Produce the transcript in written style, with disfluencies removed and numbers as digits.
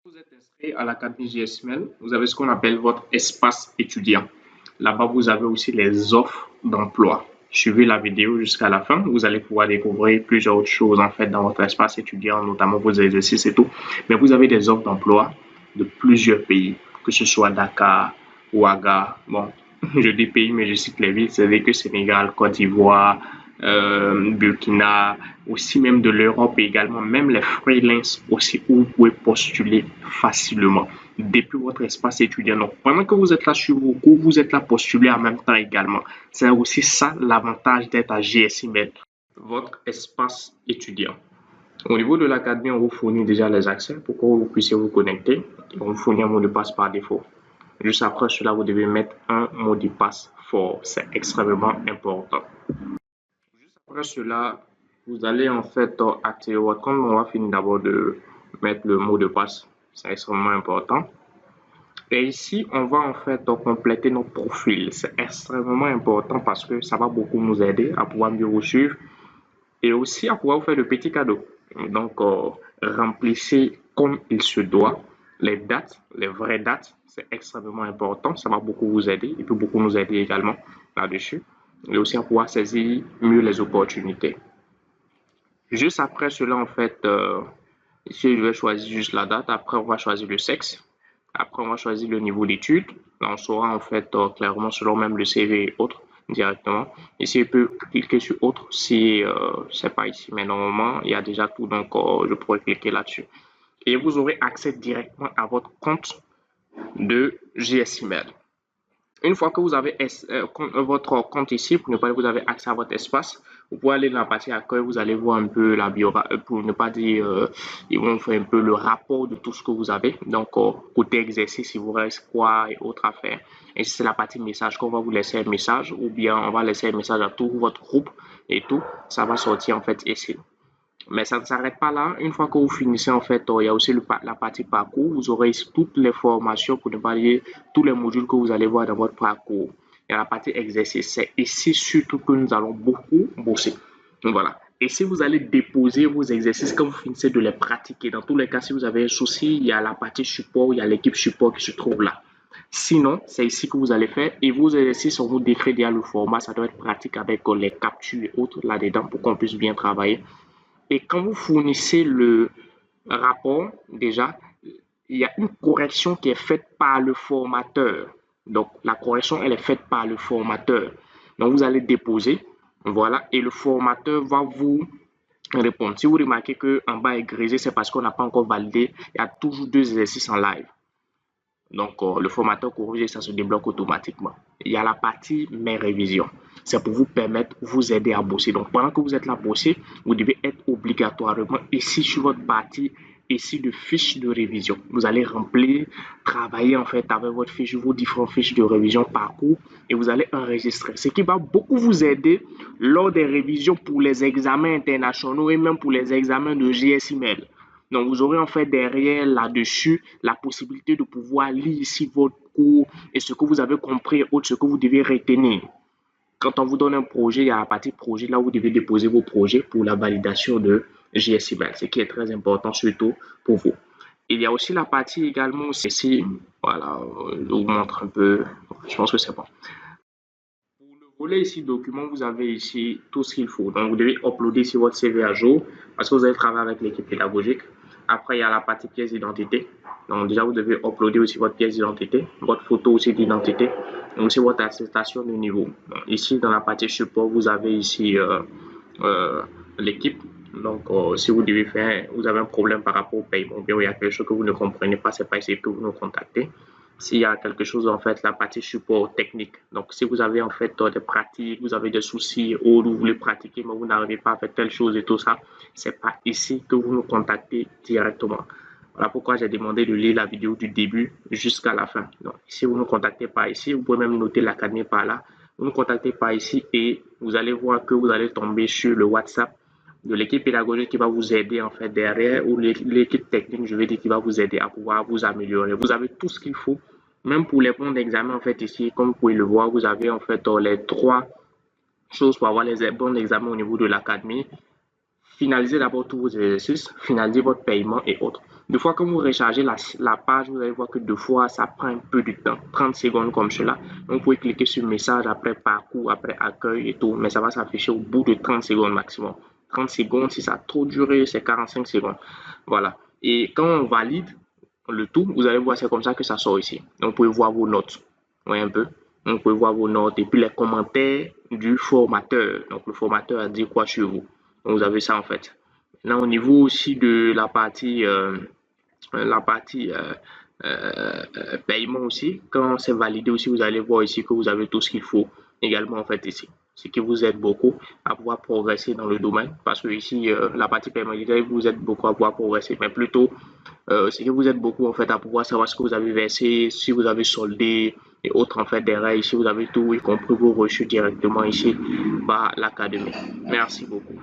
Vous êtes inscrit à l'Académie GSML, vous avez ce qu'on appelle votre espace étudiant. Là-bas, vous avez aussi les offres d'emploi. Suivez la vidéo jusqu'à la fin, vous allez pouvoir découvrir plusieurs autres choses en fait dans votre espace étudiant, notamment vos exercices et tout. Mais vous avez des offres d'emploi de plusieurs pays, que ce soit Dakar, Ouaga, bon, je dis pays, mais je cite les villes, c'est-à-dire que Sénégal, Côte d'Ivoire, Burkina, aussi même de l'Europe également, même les freelances aussi où vous pouvez postuler facilement depuis votre espace étudiant. Donc, pendant que vous êtes là sur vos cours, vous êtes là postuler en même temps également. C'est aussi ça l'avantage d'être à GSIMED, votre espace étudiant. Au niveau de l'académie, on vous fournit déjà les accès pour que vous puissiez vous connecter. On vous fournit un mot de passe par défaut. Juste après cela, vous devez mettre un mot de passe fort. C'est extrêmement important. Juste après cela, vous allez en fait activer votre compte. On va finir d'abord de mettre le mot de passe. C'est extrêmement important. Et ici, on va en fait compléter notre profil. C'est extrêmement important parce que ça va beaucoup nous aider à pouvoir mieux vous suivre et aussi à pouvoir vous faire de petits cadeaux. Donc, remplissez comme il se doit les dates, les vraies dates. C'est extrêmement important. Ça va beaucoup vous aider. Il peut beaucoup nous aider également là-dessus. Et aussi à pouvoir saisir mieux les opportunités. Juste après cela, en fait, ici, je vais choisir juste la date. Après, on va choisir le sexe. Après, on va choisir le niveau d'études. Là, on saura en fait clairement selon même le CV et autres directement. Ici, je peux cliquer sur autre si c'est pas ici, mais normalement, il y a déjà tout, donc je pourrais cliquer là-dessus. Et vous aurez accès directement à votre compte de GSIMED. Une fois que vous avez votre compte ici, pour ne pas dire que vous avez accès à votre espace, vous pouvez aller dans la partie accueil, vous allez voir un peu la bio, pour ne pas dire, ils vont faire un peu le rapport de tout ce que vous avez. Donc, côté exercice, il vous reste quoi et autres à faire. Et c'est la partie message qu'on va vous laisser un message, ou bien on va laisser un message à tout votre groupe et tout. Ça va sortir en fait ici. Mais ça ne s'arrête pas là. Une fois que vous finissez, en fait, il y a aussi la partie parcours. Vous aurez toutes les formations, pour ne pas dire tous les modules que vous allez voir dans votre parcours. Il y a la partie exercice. C'est ici surtout que nous allons beaucoup bosser. Donc voilà. Et si vous allez déposer vos exercices quand vous finissez de les pratiquer, dans tous les cas, si vous avez un souci, il y a la partie support, il y a l'équipe support qui se trouve là. Sinon, c'est ici que vous allez faire et vos exercices, on vous décrit déjà le format. Ça doit être pratique avec les captures et autres là-dedans pour qu'on puisse bien travailler. Et quand vous fournissez le rapport, déjà, il y a une correction qui est faite par le formateur. Donc, la correction, elle est faite par le formateur. Donc, vous allez déposer, voilà, et le formateur va vous répondre. Si vous remarquez qu'en bas est grisé, c'est parce qu'on n'a pas encore validé. Il y a toujours deux exercices en live. Donc, le formateur corrige, ça se débloque automatiquement. Il y a la partie mes révisions. C'est pour vous permettre, vous aider à bosser. Donc, pendant que vous êtes là à bosser, vous devez être obligatoirement ici sur votre partie, ici de fiches de révision. Vous allez remplir, travailler en fait avec votre fiche, vos différentes fiches de révision parcours et vous allez enregistrer. Ce qui va beaucoup vous aider lors des révisions pour les examens internationaux et même pour les examens de GSIML. Donc, vous aurez en fait derrière là-dessus la possibilité de pouvoir lire ici votre cours et ce que vous avez compris ou ce que vous devez retenir. Quand on vous donne un projet, il y a la partie projet, là où vous devez déposer vos projets pour la validation de GSIML, ce qui est très important surtout pour vous. Il y a aussi la partie également ici, voilà, je vous montre un peu, je pense que c'est bon. Pour le volet ici document, vous avez ici tout ce qu'il faut. Donc, vous devez uploader ici votre CV à jour parce que vous allez travailler avec l'équipe pédagogique. Après, il y a la partie pièce d'identité. Donc, déjà, vous devez uploader aussi votre pièce d'identité, votre photo aussi d'identité, et aussi votre attestation de niveau. Donc, ici, dans la partie support, vous avez ici l'équipe. Donc, si vous devez faire, vous avez un problème par rapport au paiement, bien il y a quelque chose que vous ne comprenez pas, c'est pas ici que vous nous contactez. S'il y a quelque chose, en fait, la partie support technique. Donc, si vous avez en fait des pratiques, vous avez des soucis ou vous voulez pratiquer, mais vous n'arrivez pas à faire telle chose et tout ça, c'est pas ici que vous nous contactez directement. Voilà pourquoi j'ai demandé de lire la vidéo du début jusqu'à la fin. Donc, si vous ne nous contactez pas ici, vous pouvez même noter l'académie par là. Vous ne nous contactez pas ici et vous allez voir que vous allez tomber sur le WhatsApp de l'équipe pédagogique qui va vous aider en fait derrière ou l'équipe technique, je vais dire, qui va vous aider à pouvoir vous améliorer. Vous avez tout ce qu'il faut, même pour les points d'examen en fait ici, comme vous pouvez le voir, vous avez en fait les trois choses pour avoir les bons examens au niveau de l'académie. Finalisez d'abord tous vos exercices, finalisez votre paiement et autres. Deux fois, quand vous rechargez la page, vous allez voir que deux fois, ça prend un peu de temps, 30 secondes comme cela. Donc, vous pouvez cliquer sur message, après parcours, après accueil et tout, mais ça va s'afficher au bout de 30 secondes maximum. 30 secondes, si ça a trop duré, c'est 45 secondes. Voilà. Et quand on valide le tout, vous allez voir, c'est comme ça que ça sort ici. Donc, vous pouvez voir vos notes. Vous voyez un peu? Donc, vous pouvez voir vos notes et puis les commentaires du formateur. Donc, le formateur a dit quoi sur vous. Donc, vous avez ça en fait. Là, au niveau aussi de la partie paiement aussi, quand c'est validé aussi, vous allez voir ici que vous avez tout ce qu'il faut également en fait ici. Ce qui vous aide beaucoup à pouvoir progresser dans le domaine parce que ici, la partie paiement vous aide beaucoup à pouvoir progresser, mais plutôt, ce qui vous aide beaucoup en fait à pouvoir savoir ce que vous avez versé, si vous avez soldé et autres en fait derrière. Ici, vous avez tout, y compris vos reçus directement ici par l'académie. Merci beaucoup.